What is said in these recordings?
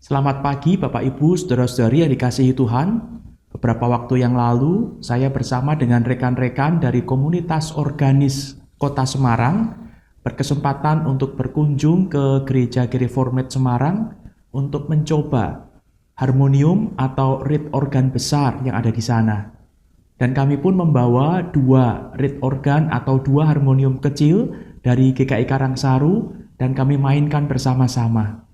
Selamat pagi Bapak Ibu, Saudara-saudari yang dikasihi Tuhan. Beberapa waktu yang lalu, saya bersama dengan rekan-rekan dari komunitas organis Kota Semarang berkesempatan untuk berkunjung ke Gereja Gereformed Semarang untuk mencoba harmonium atau reed organ besar yang ada di sana. Dan kami pun membawa dua reed organ atau dua harmonium kecil dari GKI Karangsaru dan kami mainkan bersama-sama.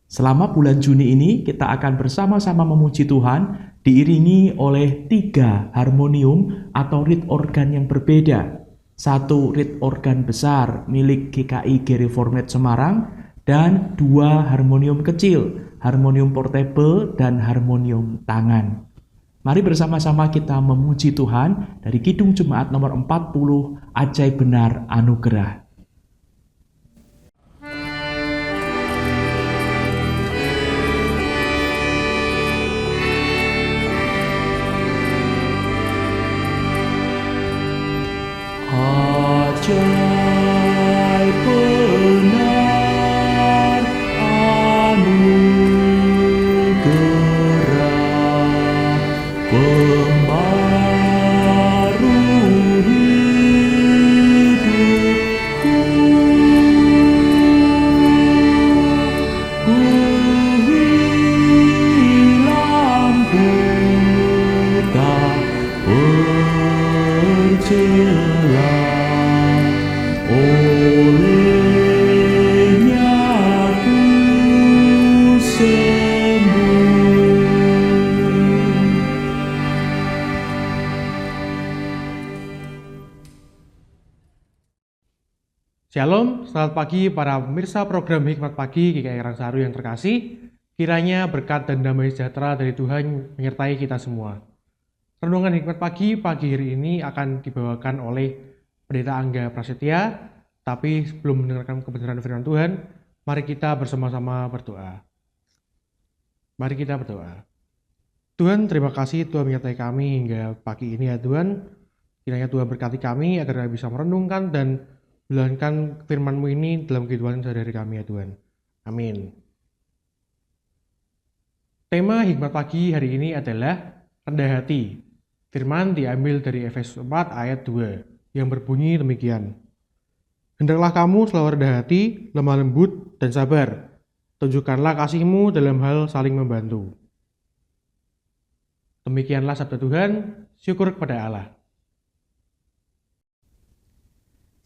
Selama bulan Juni ini kita akan bersama-sama memuji Tuhan diiringi oleh 3 harmonium atau reed organ yang berbeda. 1 reed organ besar milik GKI Gereformed Semarang dan 2 harmonium kecil, harmonium portable dan harmonium tangan. Mari bersama-sama kita memuji Tuhan dari Kidung Jemaat nomor 40, Ajaib Benar Anugerah. Ajaib benar anugerah pembaru hidupku, ku hilang tak berjelas. Olehnya ku sembuh. Shalom, selamat pagi para pemirsa program Hikmat Pagi GKI Karangsaru yang terkasih. Kiranya berkat dan damai sejahtera dari Tuhan menyertai kita semua. Renungan Hikmat Pagi hari ini akan dibawakan oleh Pendeta Angga Prasetya. Tapi sebelum mendengarkan kebenaran firman Tuhan, mari kita bersama-sama berdoa. Mari kita berdoa. Tuhan, terima kasih Tuhan menyertai kami hingga pagi ini ya Tuhan. Kiranya Tuhan berkati kami agar kami bisa merenungkan dan menjalankan firman-Mu ini dalam kehidupan sehari-hari kami ya Tuhan. Amin. Tema Hikmat Pagi hari ini adalah rendah hati. Firman diambil dari Efesus 4 ayat 2 yang berbunyi demikian. Hendaklah kamu selalu rendah hati, lemah lembut, dan sabar. Tunjukkanlah kasih-Mu dalam hal saling membantu. Demikianlah sabda Tuhan, syukur kepada Allah.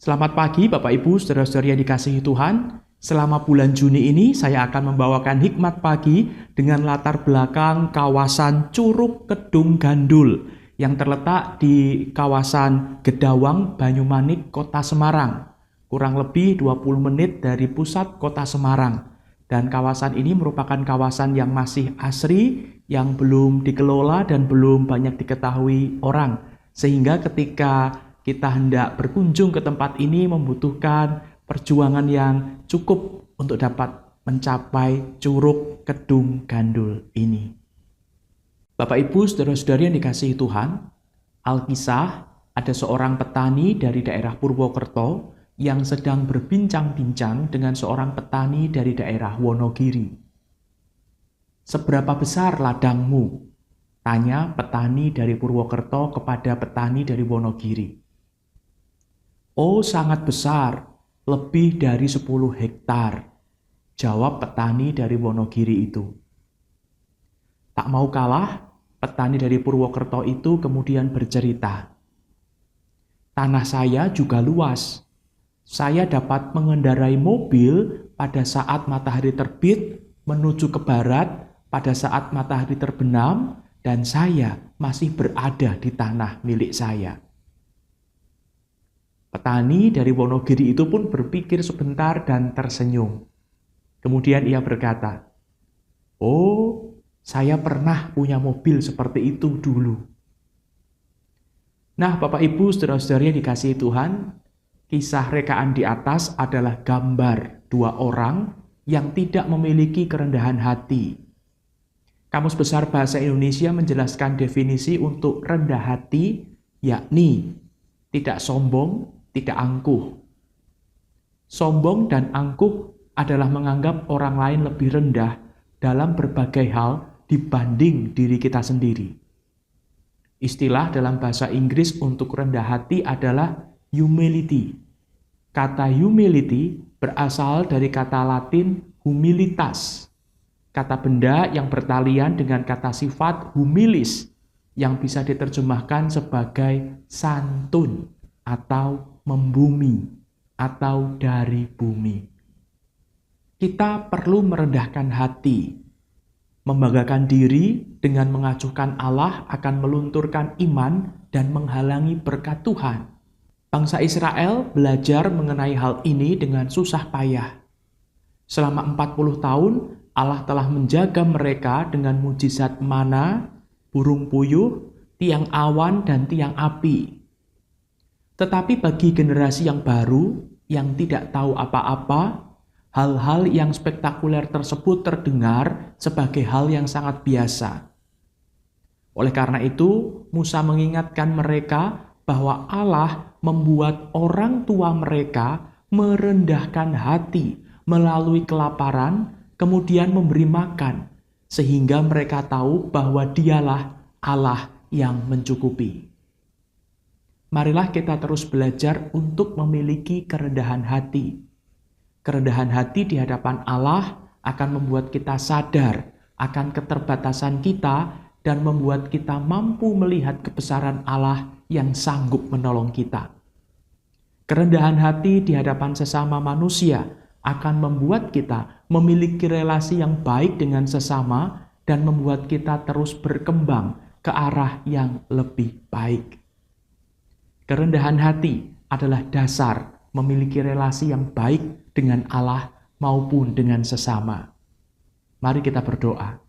Selamat pagi Bapak Ibu, Saudara-saudari yang dikasihi Tuhan. Selama bulan Juni ini saya akan membawakan hikmat pagi dengan latar belakang kawasan Curug Kedung Gandul yang terletak di kawasan Gedawang, Banyumanik, Kota Semarang. Kurang lebih 20 menit dari pusat Kota Semarang. Dan kawasan ini merupakan kawasan yang masih asri, yang belum dikelola dan belum banyak diketahui orang. Sehingga ketika kita hendak berkunjung ke tempat ini membutuhkan perjuangan yang cukup untuk dapat mencapai Curug Kedung Gandul ini. Bapak Ibu, saudara-saudari yang dikasihi Tuhan, Alkisah ada seorang petani dari daerah Purwokerto yang sedang berbincang-bincang dengan seorang petani dari daerah Wonogiri. "Seberapa besar ladangmu?" tanya petani dari Purwokerto kepada petani dari Wonogiri. "Oh, sangat besar, lebih dari 10 hektar, jawab petani dari Wonogiri itu. Tak mau kalah, petani dari Purwokerto itu kemudian bercerita, "Tanah saya juga luas. Saya dapat mengendarai mobil pada saat matahari terbit menuju ke barat pada saat matahari terbenam dan saya masih berada di tanah milik saya." Petani dari Wonogiri itu pun berpikir sebentar dan tersenyum. Kemudian ia berkata, "Oh, saya pernah punya mobil seperti itu dulu." Nah, Bapak Ibu, saudara-saudari yang dikasihi Tuhan, kisah rekaan di atas adalah gambar 2 orang yang tidak memiliki kerendahan hati. Kamus Besar Bahasa Indonesia menjelaskan definisi untuk rendah hati, yakni tidak sombong, tidak angkuh. Sombong dan angkuh adalah menganggap orang lain lebih rendah dalam berbagai hal dibanding diri kita sendiri. Istilah dalam bahasa Inggris untuk rendah hati adalah humility. Kata humility berasal dari kata Latin humilitas, kata benda yang bertalian dengan kata sifat humilis yang bisa diterjemahkan sebagai santun atau membumi atau dari bumi. Kita perlu merendahkan hati. Membanggakan diri dengan mengacuhkan Allah akan melunturkan iman dan menghalangi berkat Tuhan. Bangsa Israel belajar mengenai hal ini dengan susah payah. Selama 40 tahun, Allah telah menjaga mereka dengan mujizat mana, burung puyuh, tiang awan, dan tiang api. Tetapi bagi generasi yang baru, yang tidak tahu apa-apa, hal-hal yang spektakuler tersebut terdengar sebagai hal yang sangat biasa. Oleh karena itu, Musa mengingatkan mereka bahwa Allah membuat orang tua mereka merendahkan hati melalui kelaparan, kemudian memberi makan, sehingga mereka tahu bahwa Dialah Allah yang mencukupi. Marilah kita terus belajar untuk memiliki kerendahan hati. Kerendahan hati di hadapan Allah akan membuat kita sadar akan keterbatasan kita dan membuat kita mampu melihat kebesaran Allah yang sanggup menolong kita. Kerendahan hati di hadapan sesama manusia akan membuat kita memiliki relasi yang baik dengan sesama dan membuat kita terus berkembang ke arah yang lebih baik. Kerendahan hati adalah dasar memiliki relasi yang baik dengan Allah maupun dengan sesama. Mari kita berdoa.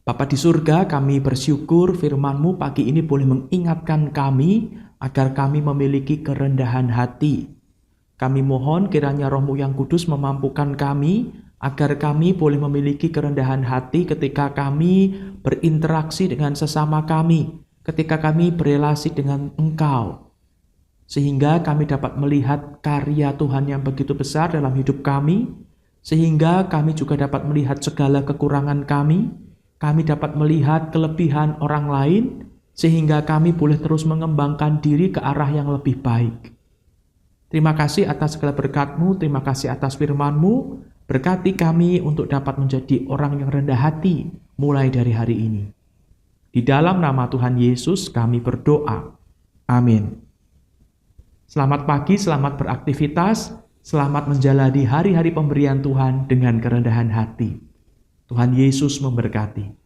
Bapa di surga, kami bersyukur firman-Mu pagi ini boleh mengingatkan kami agar kami memiliki kerendahan hati. Kami mohon kiranya Roh-Mu yang kudus memampukan kami agar kami boleh memiliki kerendahan hati ketika kami berinteraksi dengan sesama kami, ketika kami berelasi dengan Engkau. Sehingga kami dapat melihat karya Tuhan yang begitu besar dalam hidup kami, sehingga kami juga dapat melihat segala kekurangan kami dapat melihat kelebihan orang lain, sehingga kami boleh terus mengembangkan diri ke arah yang lebih baik. Terima kasih atas segala berkat-Mu, terima kasih atas firman-Mu, berkati kami untuk dapat menjadi orang yang rendah hati mulai dari hari ini. Di dalam nama Tuhan Yesus kami berdoa. Amin. Selamat pagi, selamat beraktivitas, selamat menjalani hari-hari pemberian Tuhan dengan kerendahan hati. Tuhan Yesus memberkati.